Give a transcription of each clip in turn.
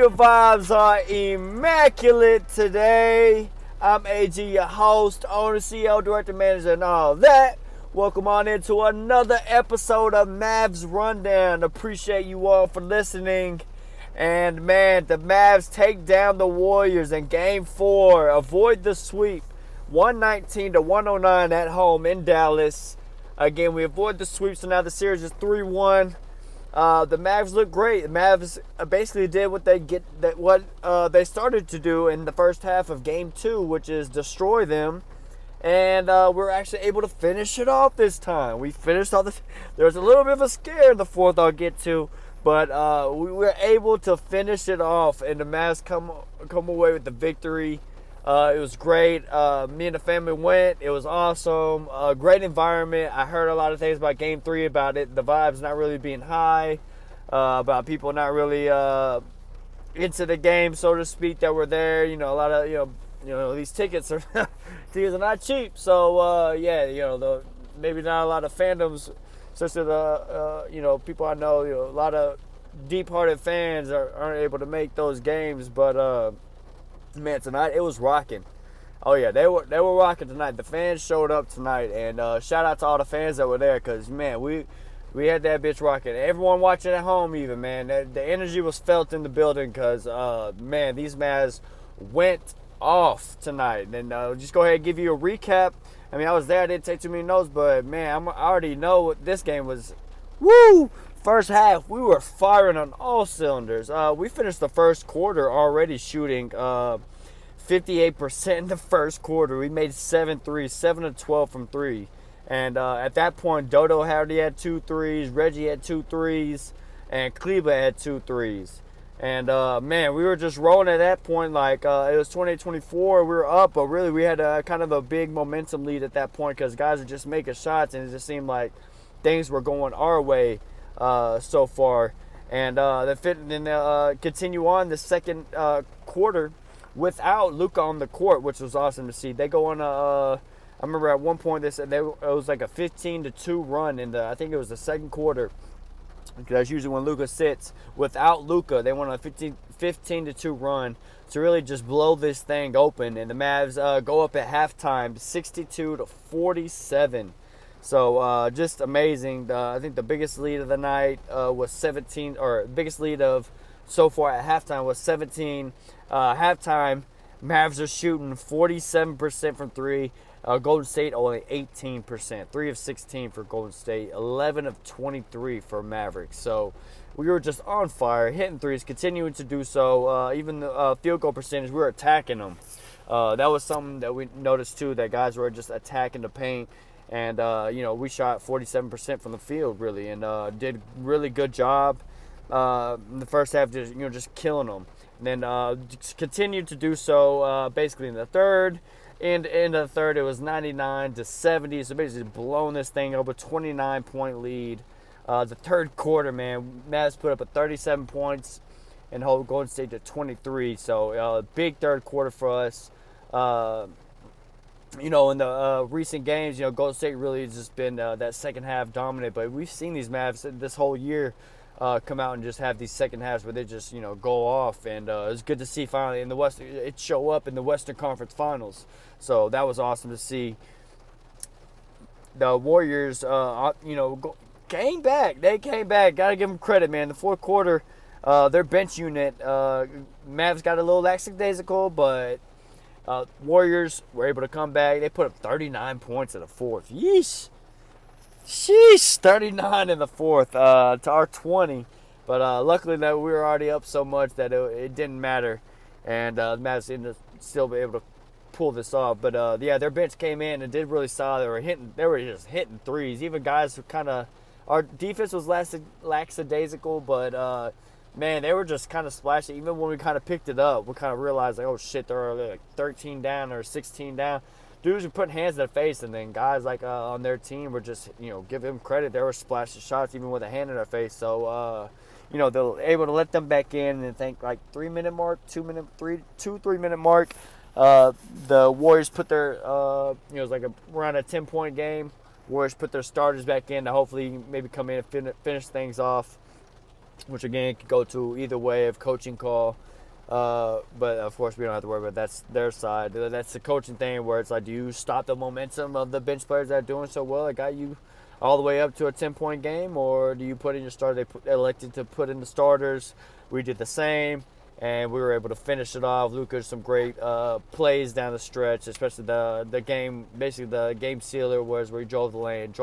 your vibes are immaculate today. I'm AG, your host, owner, CEO, director, manager, and all that. Welcome on into another episode of Mavs Rundown. Appreciate you all for listening. And man, the Mavs take down the Warriors in Game 4. Avoid the sweep. 119-109 at home in Dallas. Again, we avoid the sweep, so now the series is 3-1. The Mavs look great. The Mavs basically did what they started to do in the first half of Game 2, which is destroy them. And we're actually able to finish it off this time. We finished all this. There was a little bit of a scare in the fourth I'll get to, but we were able to finish it off, and the Mavs come away with the victory. It was great. Me and the family went. It was awesome. Great environment. I heard a lot of things about Game 3 about it. The vibes not really being high. About people not really into the game, so to speak, that were there. You know, a lot of these tickets are not cheap. So maybe not a lot of fandoms, especially the people I know. A lot of deep-hearted fans aren't able to make those games, but. Man, tonight it was rocking. Oh yeah, they were rocking tonight. The fans showed up tonight, and shout out to all the fans that were there, cause man, we had that bitch rocking. Everyone watching at home, even man, the energy was felt in the building, cause man, these Mavs went off tonight. And just go ahead and give you a recap. I mean, I was there, I didn't take too many notes, but man, I already know what this game was. Woo! First half, we were firing on all cylinders. We finished the first quarter already shooting 58% in the first quarter. We made 7 threes, 7 of 12 from 3. And at that point, Dodo already had 2 threes, Reggie had 2 threes, and Kleba had 2 threes. And, man, we were just rolling at that point like it was 28-24. We were up, but really we had kind of a big momentum lead at that point because guys were just making shots, and it just seemed like things were going our way. So far, and then continue on the second quarter without Luka on the court, which was awesome to see. They go on I remember at one point they said it was like a 15-2 run in I think it was the second quarter. Because that's usually when Luka sits. Without Luka, they went on a 15-2 run to really just blow this thing open, and the Mavs go up at halftime 62-47. So just amazing. I think the biggest lead of the night was 17, or biggest lead of so far at halftime was 17. Halftime, Mavs are shooting 47% from 3. Golden State only 18%. 3 of 16 for Golden State. 11 of 23 for Mavericks. So we were just on fire, hitting threes, continuing to do so. Even the field goal percentage, we were attacking them. That was something that we noticed too, that guys were just attacking the paint. And, we shot 47% from the field, really, and did really good job in the first half, just killing them. And then continued to do so basically in the third. And in the third, it was 99-70, so basically blowing this thing up, a 29-point lead. The third quarter, man, Mavs put up a 37 points and hold Golden State to 23. So big third quarter for us. In the recent games, Golden State really has just been that second half dominant. But we've seen these Mavs this whole year come out and just have these second halves where they just, go off. And it's good to see finally in the West, it show up in the Western Conference Finals. So that was awesome to see. The Warriors, came back. They came back. Got to give them credit, man. The fourth quarter, their bench unit, Mavs got a little lackadaisical, but Warriors were able to come back. They put up 39 points in the fourth. Yeesh. Sheesh. 39 in the fourth to our 20. But luckily that we were already up so much that it didn't matter. And the Mavs ended up still be able to pull this off. But their bench came in and did really solid. They were just hitting threes. Even guys who our defense was lackadaisical, but man, they were just kind of splashing. Even when we kind of picked it up, we kind of realized, like, oh, shit, they're like 13 down or 16 down. Dudes were putting hands in their face, and then guys like on their team were just, give them credit. They were splashing shots even with a hand in their face. So, they were able to let them back in, and I think like 3 minute mark, 3 minute mark. The Warriors put their, it was like around a 10-point game. Warriors put their starters back in to hopefully maybe come in and finish things off, which again could go to either way of coaching call. But of course, we don't have to worry about that's their side. That's the coaching thing where it's like, do you stop the momentum of the bench players that are doing so well? It got you all the way up to a 10-point game, or do you put in your starter? They elected to put in the starters. We did the same, and we were able to finish it off. Luka some great plays down the stretch, especially the game. Basically, the game sealer was where he drove the lane,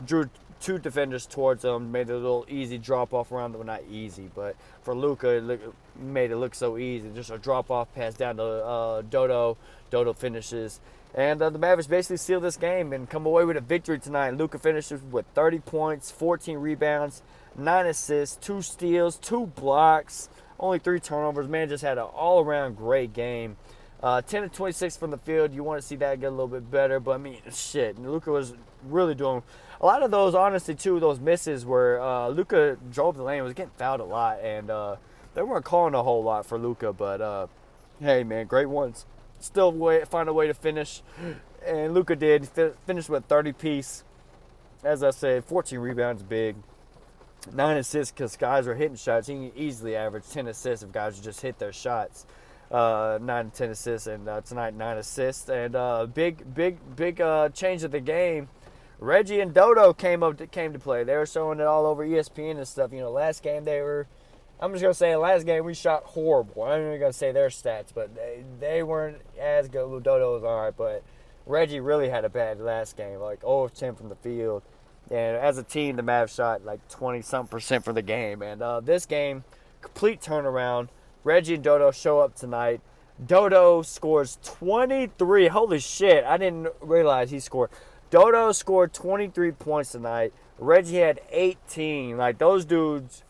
drew two defenders towards him, made it a little easy drop off around them. Well, not easy, but for Luka, it made it look so easy. Just a drop off pass down to Dodo. Dodo finishes. And the Mavericks basically seal this game and come away with a victory tonight. Luka finishes with 30 points, 14 rebounds, 9 assists, 2 steals, 2 blocks, only 3 turnovers. Man, just had an all-around great game. 10 to 26 from the field. You want to see that get a little bit better. But, I mean, shit, Luka was really doing a lot of those, honestly, too, those misses where Luka drove the lane, was getting fouled a lot. And they weren't calling a whole lot for Luka. But, hey, man, great ones. Still find a way to finish. And Luka did. Finished with 30 piece. As I said, 14 rebounds, big. 9 assists because guys are hitting shots. He can easily average 10 assists if guys just hit their shots. 9 to 10 assists, and tonight 9 assists. And big change of the game. Reggie and Dodo came to play. They were showing it all over ESPN and stuff. You know, last game I'm just going to say last game we shot horrible. I'm not even going to say their stats, but they weren't as good. Dodo was all right, but Reggie really had a bad last game, like 0 of 10 from the field. And as a team, the Mavs shot like 20-something% for the game. And this game, complete turnaround. Reggie and Dodo show up tonight. Dodo scores 23. Holy shit, I didn't realize he scored. Dodo scored 23 points tonight. Reggie had 18. Like, those dudes,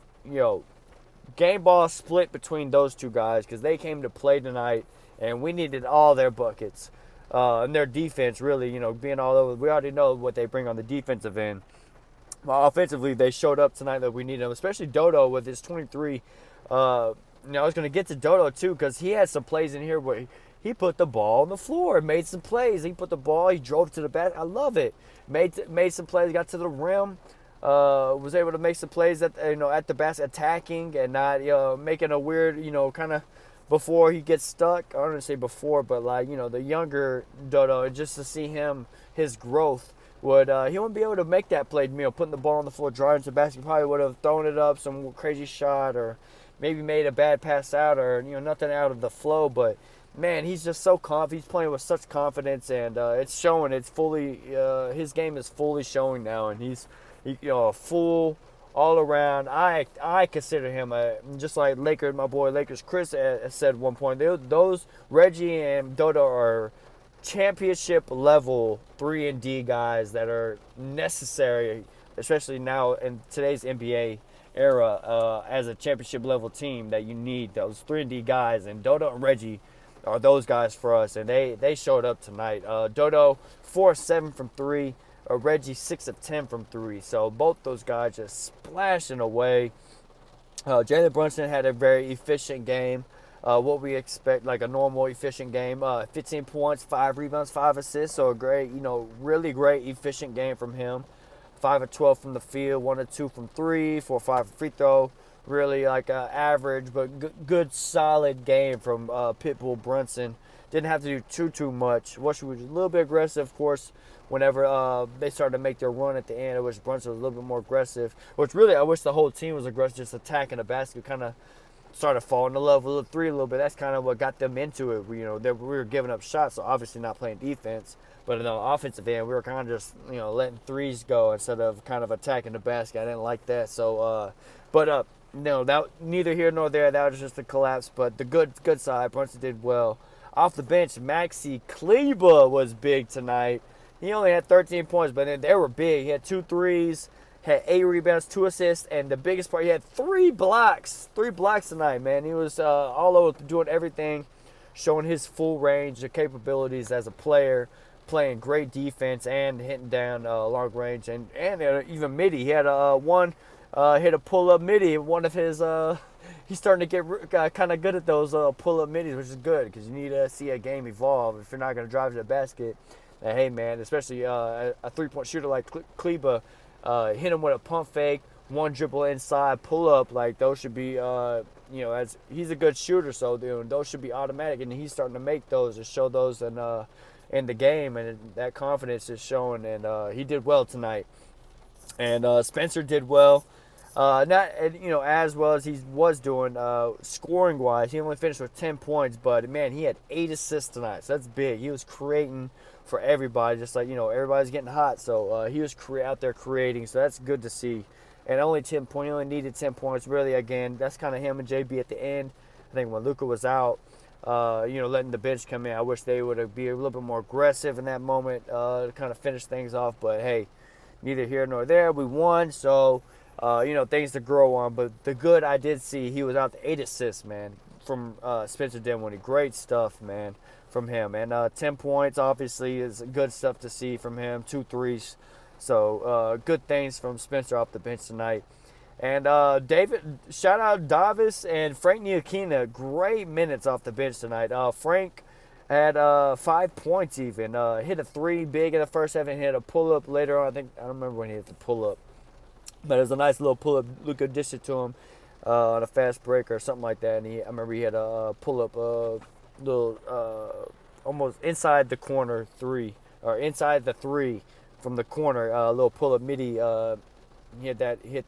game ball split between those two guys because they came to play tonight, and we needed all their buckets. And their defense really, being all over. We already know what they bring on the defensive end. Well, offensively, they showed up tonight that we needed them, especially Dodo with his 23. I was going to get to Dodo, too, because he had some plays in here where he put the ball on the floor, made some plays. He put the ball, he drove to the basket. I love it. Made some plays, got to the rim. Was able to make some plays at the basket, attacking and not making a weird kind of before he gets stuck. I don't want to say before, but the younger Dodo, just to see his growth he wouldn't be able to make that play. Putting the ball on the floor, driving to the basket, probably would have thrown it up some crazy shot or maybe made a bad pass out or nothing out of the flow. But man, he's just so confident. He's playing with such confidence, and it's showing. It's fully his game is fully showing now, and he's a full all around. I consider him just like my boy Lakers Chris said at one point. Those Reggie and Dodo are championship level 3-and-D guys that are necessary, especially now in today's NBA era, as a championship level team that you need those 3-and-D guys, and Dodo and Reggie are those guys for us, and they showed up tonight. Dodo 4 of 7 from 3. Reggie 6 of 10 from 3. So both those guys just splashing away. Jalen Brunson had a very efficient game. What we expect, like a normal efficient game. 15 points, 5 rebounds, 5 assists. So a great, really great efficient game from him. 5 of 12 from the field, 1 of 2 from 3, 4 of 5 from free throw. Really like average, but good solid game from Pitbull Brunson. Didn't have to do too much. Wish he was a little bit aggressive, of course. Whenever they started to make their run at the end, I wish Brunson was a little bit more aggressive. Which really, I wish the whole team was aggressive, just attacking the basket. Kind of started falling in love with the 3 a little bit. That's kind of what got them into it. We were giving up shots, so obviously not playing defense. But in the offensive end, we were kind of just letting 3s go instead of kind of attacking the basket. I didn't like that. So, that neither here nor there. That was just a collapse. But the good side, Brunson did well. Off the bench, Maxi Kleber was big tonight. He only had 13 points, but then they were big. He had 2 threes, had 8 rebounds, 2 assists, and the biggest part, he had 3 blocks. 3 blocks tonight, man. He was all over doing everything, showing his full range of capabilities as a player, playing great defense and hitting down long range and even midi. He had hit a pull-up midi. One of his he's starting to get kind of good at those pull-up middies, which is good because you need to see a game evolve. If you're not going to drive to the basket, hey, man, especially a three-point shooter like Kleber, hit him with a pump fake, one dribble inside, pull-up. Like, those should be as he's a good shooter, so those should be automatic, and he's starting to make those and show those in the game, and that confidence is showing, and he did well tonight. And Spencer did well. Not as well as he was doing scoring wise. He only finished with 10 points, but man, he had 8 assists tonight. So that's big. He was creating for everybody, just like everybody's getting hot. So he was out there creating. So that's good to see. And only 10 points. He only needed 10 points. Really, again, that's kind of him and JB at the end. I think when Luka was out, letting the bench come in, I wish they would be a little bit more aggressive in that moment to kind of finish things off. But hey, neither here nor there. We won, so. Things to grow on. But the good I did see, he was out to 8 assists, man, from Spencer Dinwiddie. Great stuff, man, from him. And 10 points, obviously, is good stuff to see from him. 2 threes. So good things from Spencer off the bench tonight. And shout out Davis and Frank Ntilikina. Great minutes off the bench tonight. Frank had 5 points even. Hit a 3 big in the first half and hit a pull-up later on. I don't remember when he hit the pull-up. But it was a nice little pull-up. Luka dished it to him on a fast break or something like that. And I remember he had a pull-up, little almost inside the corner 3, or inside the 3 from the corner, a little pull-up midi. He hit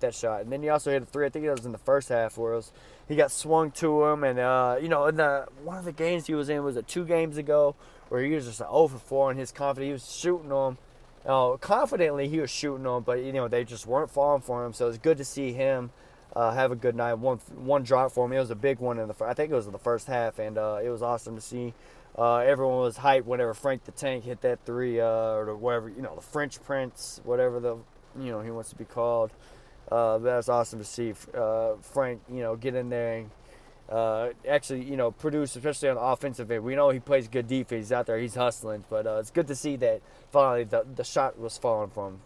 that shot. And then he also hit a 3. I think it was in the first half where he got swung to him. And, in one of the games he was in, was it 2 games ago, where he was just 0 for 4 in his confidence. He was shooting them. Confidently he was shooting them, but they just weren't falling for him. So it's good to see him have a good night. One drop for him. It was a big one I think it was in the first half, and it was awesome to see. Everyone was hyped whenever Frank the Tank hit that 3, or whatever, the French Prince, whatever he wants to be called. That's awesome to see Frank, get in there and actually, produce, especially on the offensive end. We know he plays good defense. He's out there. He's hustling. But it's good to see that finally the shot was falling from him.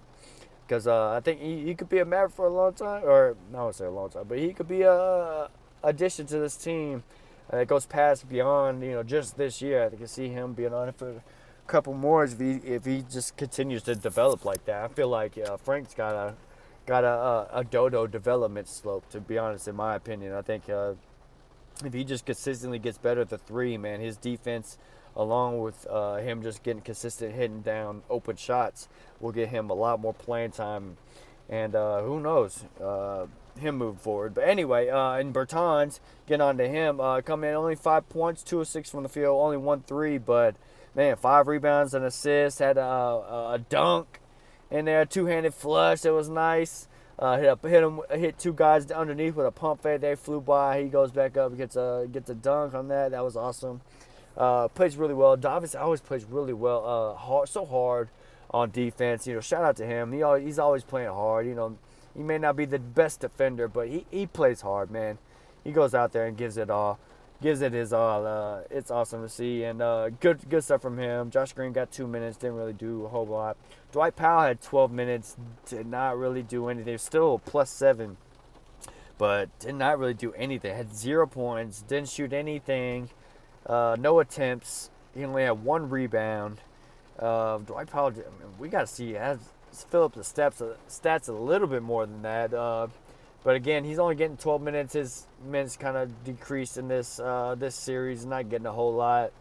Because I think he could be a Maverick for a long time. Or, I won't say a long time. But he could be a addition to this team that goes past beyond, just this year. I can see him being on it for a couple more if he just continues to develop like that. I feel like Frank's got a dodo development slope, to be honest, in my opinion. I think if he just consistently gets better at the 3, man, his defense, along with him just getting consistent hitting down open shots, will get him a lot more playing time. And who knows, him moving forward. But anyway, in Bertans, getting on to him, coming in only 5 points, 2 of 6 from the field, only 1 3, but man, 5 rebounds and assists, had a dunk in there, 2-handed flush. It was nice. Hit 2 guys underneath with a pump fake. They flew by. He goes back up, gets a dunk on that. That was awesome. Plays really well. Davis always plays really well. So hard on defense. Shout out to him. He's always playing hard. He may not be the best defender, but he plays hard, man. He goes out there and gives it all. Gives it his all. It's awesome to see, and good stuff from him. Josh Green got 2 minutes, didn't really do a whole lot. Dwight Powell had 12 minutes, did not really do anything. Still +7, but did not really do anything. Had 0 points, didn't shoot anything, no attempts. He only had 1 rebound. Dwight Powell, we got to see, fill up the stats a little bit more than that. But again, he's only getting 12 minutes. His minutes kind of decreased in this series. Not getting a whole lot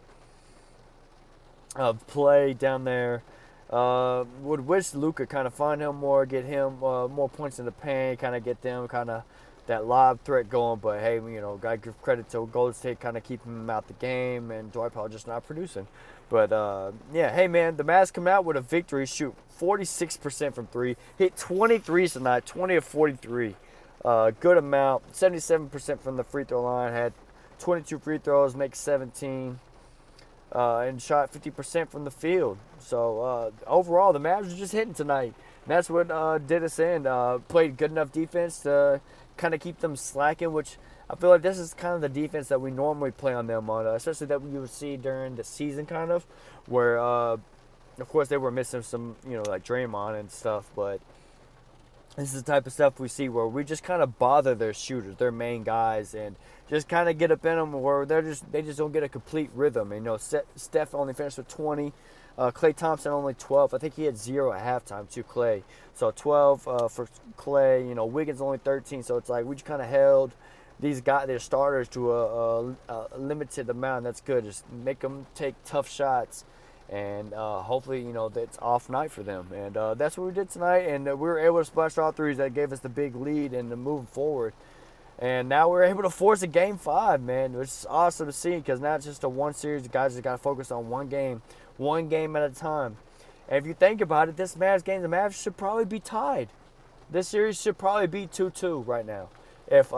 of play down there. Would wish Luka kind of find him more, get him more points in the paint, kind of get them kind of that lob threat going. But hey, gotta give credit to Golden State, kind of keeping him out the game, and Dwight Powell just not producing. But yeah, hey man, the Mavs come out with a victory. Shoot 46% from 3, hit 23 tonight, 20 of 43. Good amount, 77% from the free throw line, had 22 free throws, makes 17, and shot 50% from the field. So overall, the Mavs are just hitting tonight. And that's what did us in. Played good enough defense to kind of keep them slacking, which I feel like this is kind of the defense that we normally play on them on, especially that we would see during the season, kind of, where, of course, they were missing some, like Draymond and stuff, but this is the type of stuff we see where we just kind of bother their shooters, their main guys, and just kind of get up in them where they just don't get a complete rhythm. And, Steph only finished with 20. Klay Thompson only 12. I think he had 0 at halftime too, Klay. So 12 for Klay. Wiggins only 13. So it's like we just kind of held these guys, their starters, to a limited amount. That's good. Just make them take tough shots, and hopefully, that's off night for them. And that's what we did tonight. And we were able to splash all threes. That gave us the big lead and the moving forward. And now we're able to force a game 5, man, which is awesome to see, because now it's just a one series. The guys just got to focus on one game at a time. And if you think about it, this Mavs game, the Mavs should probably be tied. This series should probably be 2-2 right now, if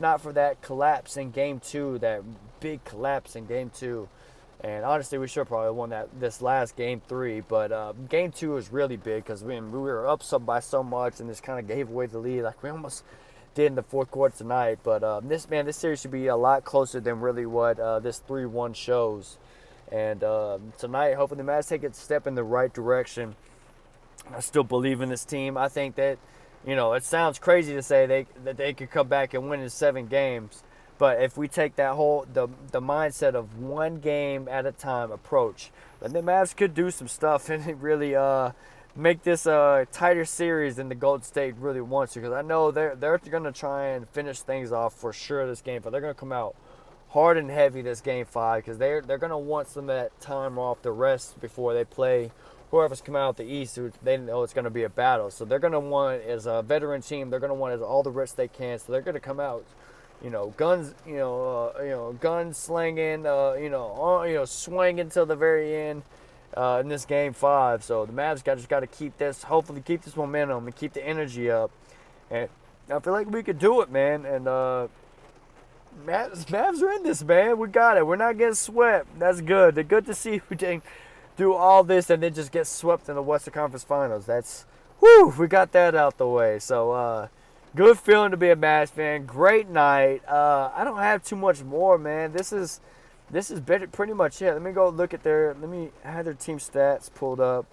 not for that collapse in Game 2, that big collapse in Game 2. And honestly, we should have probably won this last Game 3. But Game 2 was really big, because we were up by so much, and this kind of gave away the lead. Like we almost did in the fourth quarter tonight. But this series should be a lot closer than really what this 3-1 shows. And tonight, hopefully the Mavs take a step in the right direction. I still believe in this team. I think that, it sounds crazy to say that they could come back and win in 7 games. But if we take that the mindset of one game at a time approach, then the Mavs could do some stuff and really make this a tighter series than the Golden State really wants to. Because I know they're going to try and finish things off for sure this game, but they're going to come out hard and heavy this Game 5, because they're going to want some of that time off the rest before they play whoever's coming out the East, who they know it's going to be a battle. So they're going to want, as a veteran team, they're going to want as all the rest they can. So they're going to come out, guns, gun slinging, swinging till the very end in this Game 5. So the Mavs just got to hopefully keep this momentum and keep the energy up. And I feel like we could do it, man. And Mavs are in this, man. We got it. We're not getting swept. That's good. They're good to see we didn't do all this and then just get swept in the Western Conference Finals. We got that out the way. So, good feeling to be a Mavs fan. Great night. I don't have too much more, man. This is pretty much it. Let me go look at I have their team stats pulled up.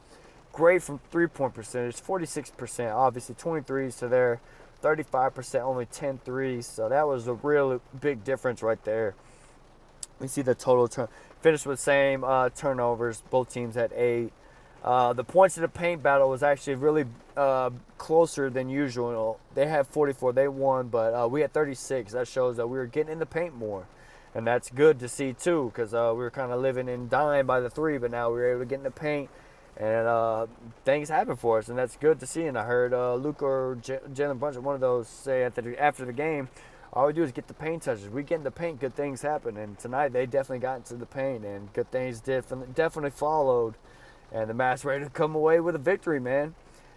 Great from 3-point percentage, 46%, obviously 23s to their 35%, only 10 threes. So that was a real big difference right there. We see the total finished with the same turnovers. Both teams had 8. The points in the paint battle was actually really closer than usual. They had 44. They won, but we had 36. That shows that we were getting in the paint more. And that's good to see, too, because we were kind of living and dying by the 3, but now we were able to get in the paint. And things happen for us, and that's good to see. And I heard Luke or Jalen Brunson, one of those, say after the game, all we do is get the paint touches. We get in the paint, good things happen. And tonight they definitely got into the paint, and good things definitely followed. And the Mavs ready to come away with a victory, man.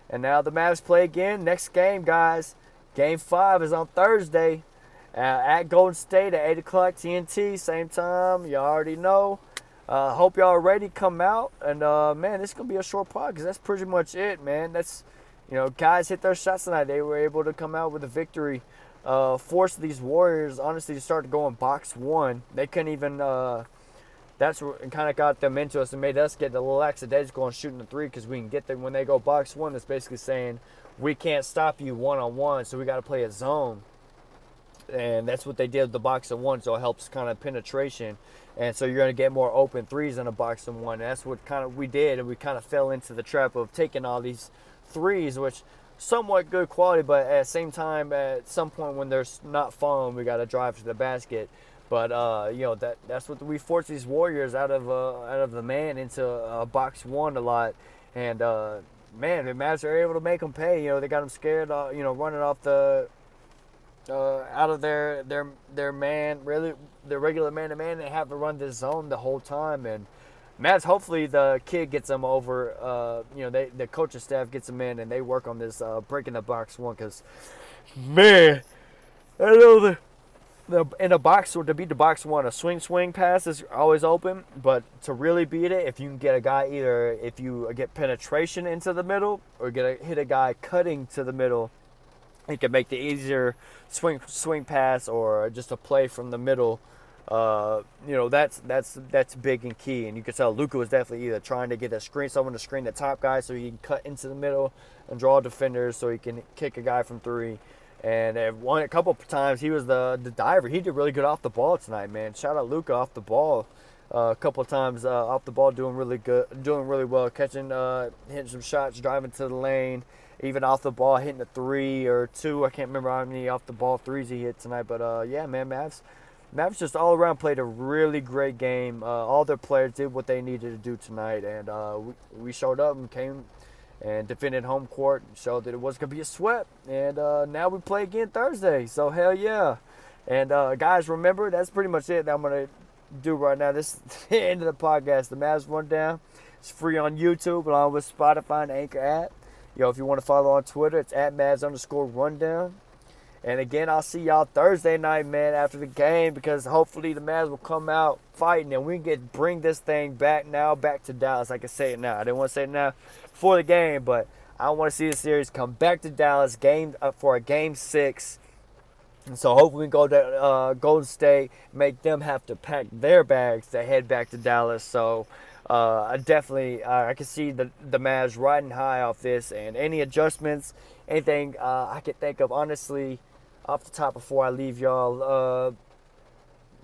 And now the Mavs play again. Next game, guys. Game 5 is on Thursday at Golden State at 8 o'clock TNT. Same time. You already know. Hope y'all are ready to come out. And, man, this is going to be a short pod, because that's pretty much it, man. That's, guys hit their shots tonight. They were able to come out with a victory. Forced these Warriors, honestly, to start going box 1. They couldn't even, that's what kind of got them into us and made us get a little lackadaisical and shooting the 3, because we can get them when they go box 1. That's basically saying we can't stop you one-on-one, so we got to play a zone. And that's what they did with the box of 1, so it helps kind of penetration. And so you're going to get more open 3s in a box of 1. And that's what kind of we did, and we kind of fell into the trap of taking all these 3s, which somewhat good quality, but at the same time, at some point when they're not falling, we got to drive to the basket. But that's what we forced these Warriors out of the man into box 1 a lot. And man, the Mavs are able to make them pay. They got them scared. Running off the out of their man, really their regular man-to-man. They have to run this zone the whole time. And Mavs, hopefully the kid gets them over. The coaching staff gets them in, and they work on this breaking the box 1. Because, man, I know in a box, or to beat the box 1, a swing pass is always open. But to really beat it, if you can get a guy, either if you get penetration into the middle or hit a guy cutting to the middle, he can make the easier swing pass or just a play from the middle. That's big and key. And you can tell Luka was definitely either trying to get someone to screen the top guy so he can cut into the middle and draw defenders so he can kick a guy from 3. And a couple of times he was the diver. He did really good off the ball tonight, man. Shout out Luka off the ball. a couple of times off the ball, doing really well, catching, hitting some shots, driving to the lane, even off the ball, hitting a 3 or 2. I can't remember how many off the ball threes he hit tonight, but yeah, man, Mavs just all around played a really great game. All their players did what they needed to do tonight, and we showed up and came and defended home court, showed that it was going to be a sweat. And now we play again Thursday, so hell yeah. And guys, remember, that's pretty much it that I'm going to do right now. This is the end of the podcast. The Mavs Rundown. It's free on YouTube along with Spotify and Anchor app. Yo, if you want to follow on Twitter, it's at Mavs_Rundown. And again, I'll see y'all Thursday night, man, after the game, because hopefully the Mavs will come out fighting and we can bring this thing back to Dallas. I can say it now. I didn't want to say it now for the game, but I want to see the series come back to Dallas for a game 6. And so hopefully we can go to Golden State, make them have to pack their bags to head back to Dallas. So I can see the Mavs riding high off this, and any adjustments, anything I can think of, honestly, off the top before I leave y'all,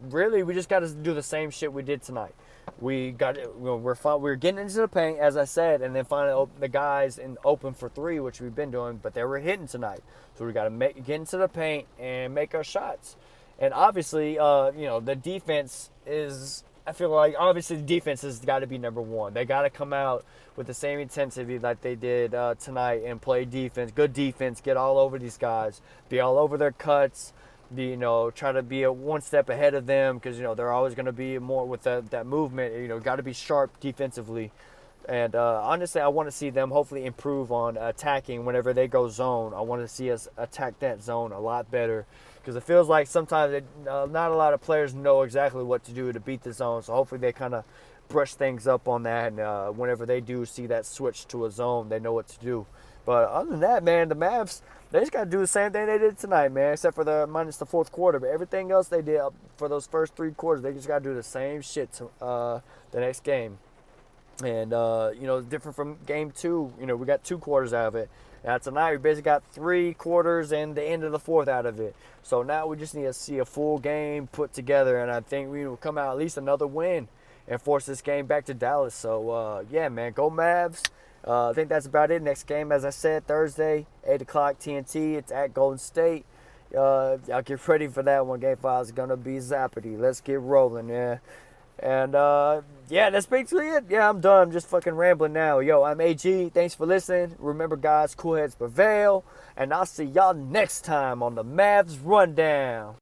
really, we just got to do the same shit we did tonight. We're getting into the paint, as I said, and then finally the guys open for 3, which we've been doing, but they were hitting tonight. So we got to get into the paint and make our shots. And obviously, the defense is, I feel like, obviously the defense has got to be number one. They got to come out with the same intensity like they did tonight and play defense, good defense, get all over these guys, be all over their cuts, try to be one step ahead of them, because, they're always going to be more with that movement. Got to be sharp defensively. And honestly, I want to see them hopefully improve on attacking whenever they go zone. I want to see us attack that zone a lot better, because it feels like sometimes not a lot of players know exactly what to do to beat the zone. So hopefully they kind of brush things up on that, and whenever they do see that switch to a zone, they know what to do. But other than that, man, the Mavs, they just got to do the same thing they did tonight, man, except for minus the fourth quarter. But everything else they did for those first 3 quarters, they just got to do the same shit to the next game. And, different from game 2, we got 2 quarters out of it. Now tonight we basically got 3 quarters and the end of the fourth out of it. So now we just need to see a full game put together, and I think we will come out at least another win and force this game back to Dallas. So, yeah, man, go Mavs. I think that's about it. Next game, as I said, Thursday, 8 o'clock TNT. It's at Golden State. Y'all get ready for that one. Game 5 is going to be zappity. Let's get rolling, yeah. And, yeah, that's basically it. Yeah, I'm done. I'm just fucking rambling now. Yo, I'm AG. Thanks for listening. Remember, guys, cool heads prevail. And I'll see y'all next time on the Mavs Rundown.